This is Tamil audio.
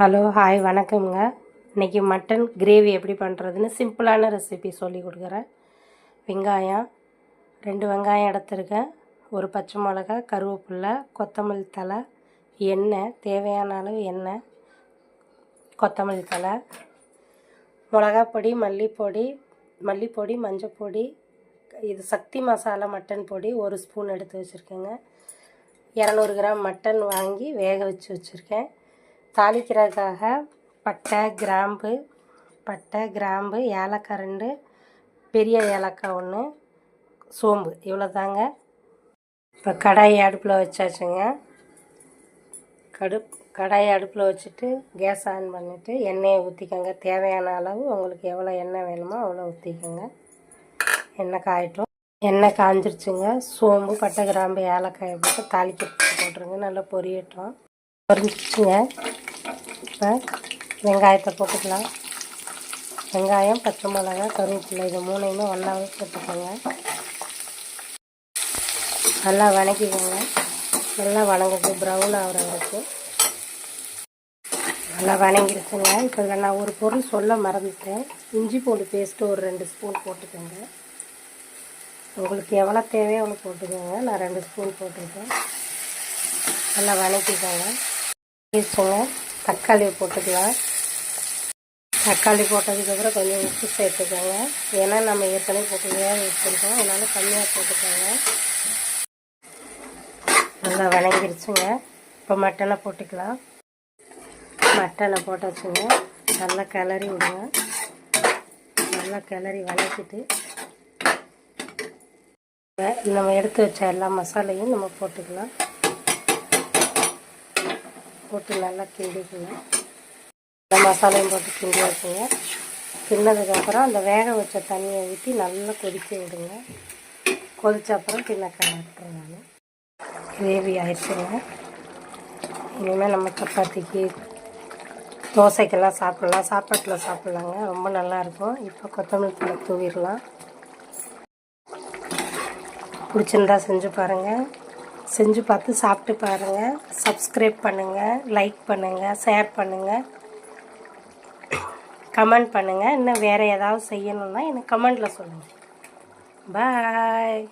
ஹலோ ஹாய் வணக்கம்ங்க. இன்றைக்கி மட்டன் கிரேவி எப்படி பண்ணுறதுன்னு சிம்பிளான ரெசிபி சொல்லி கொடுக்குறேன். வெங்காயம் 2 வெங்காயம் எடுத்துருக்கேன், ஒரு பச்சை மிளகா, கருவேப்பிலை, கொத்தமல்லி தழை, எண்ணெய், தேவையான அளவு எண்ணெய், கொத்தமல்லி தழை, மிளகாப்பொடி, மல்லிப்பொடி, மஞ்சப்பொடி, இது சக்தி மசாலா மட்டன் பொடி 1 ஸ்பூன் எடுத்து வச்சுருக்கேங்க. 200 கிராம் மட்டன் வாங்கி வேக வச்சு வச்சுருக்கேன். தாளிக்கிறதுக்காக பட்டை கிராம்பு, ஏலக்காய் 2, பெரிய ஏலக்காய் 1, சோம்பு, இவ்வளோ தாங்க. இப்போ கடாயை அடுப்பில் வச்சாச்சுங்க. கடாயை அடுப்பில் வச்சுட்டு கேஸ் ஆன் பண்ணிவிட்டு எண்ணெயை ஊற்றிக்கோங்க. தேவையான அளவு உங்களுக்கு எவ்வளோ எண்ணெய் வேணுமோ அவ்வளோ ஊற்றிக்கோங்க. எண்ணெய் காயட்டும். எண்ணெய் காஞ்சிருச்சுங்க. சோம்பு, பட்டை, கிராம்பு, ஏலக்காயை போட்டு தாளிக்கிறதுக்கு போட்டுருங்க. நல்லா பொரியட்டும். பொரிஞ்சிச்சுங்க. இப்போ வெங்காயத்தை போட்டுக்கலாம். வெங்காயம், பச்சை மிளகா, கருவேப்பிலை, இது 3யுமே ஒன்றாவே போட்டுக்கோங்க. நல்லா வணக்கிக்கோங்க. நல்லா வணங்குது, ப்ரௌன் ஆகிற வரைக்கும் நல்லா வணங்கிருச்சுங்க. இப்போ இதில் நான் ஒரு பொருள் சொல்ல மறந்துட்டேன். இஞ்சி பூண்டு பேஸ்ட்டு ஒரு 2 ஸ்பூன் போட்டுக்கோங்க. உங்களுக்கு எவ்வளோ தேவையோ அவ்வளோ போட்டுக்கோங்க. நான் 2 ஸ்பூன் போட்டுருக்கேன். நல்லா வணக்கிக்கோங்க. வச்சுங்க. தக்காளியை போட்டுக்கலாம். தக்காளி போட்டதுக்கப்புறம் கொஞ்சம் உப்பு சேர்த்துக்கோங்க. ஏன்னா நம்ம ஏற்கனவே போட்டு வேக வச்சுருக்கோம், அதனால் கம்மியாக போட்டுக்கோங்க. நல்லா வணங்கிருச்சுங்க. இப்போ மட்டனை போட்டுக்கலாம். மட்டனை போட்டாச்சுங்க. நல்லா கிளறி விடுங்க. நல்லா கிளறி வதக்கிட்டு நம்ம எடுத்து வச்ச எல்லா மசாலையும் நம்ம போட்டுக்கலாம். போட்டு நல்லா கிண்டிக்கணும். இந்த மசாலையும் போட்டு கிண்டி வச்சுங்க. கிண்ணதுக்கப்புறம் அந்த வேக வச்ச தண்ணியை ஊற்றி நல்லா கொதிக்க விடுங்க. கொதித்த அப்புறம் கிண்ணக்காய் விட்டுறேன். நான் கிரேவி ஆயிடுச்சுங்க. இனிமேல் நம்ம சப்பாத்திக்கு, தோசைக்கெல்லாம் சாப்பிட்லாம், சாப்பாட்டில் சாப்பிட்லாங்க. ரொம்ப நல்லாயிருக்கும். இப்போ கொத்தமல்லி தழை தூவிடலாம். பிடிச்சிருந்தா செஞ்சு பாருங்கள். செஞ்சு பார்த்து சாப்பிட்டு பாருங்கள். சப்ஸ்கிரைப் பண்ணுங்கள், லைக் பண்ணுங்கள், ஷேர் பண்ணுங்கள், கமெண்ட் பண்ணுங்கள். இன்னும் வேறு ஏதாவது செய்யணுன்னா எனக்கு கமெண்டில் சொல்லுங்கள். பாய்.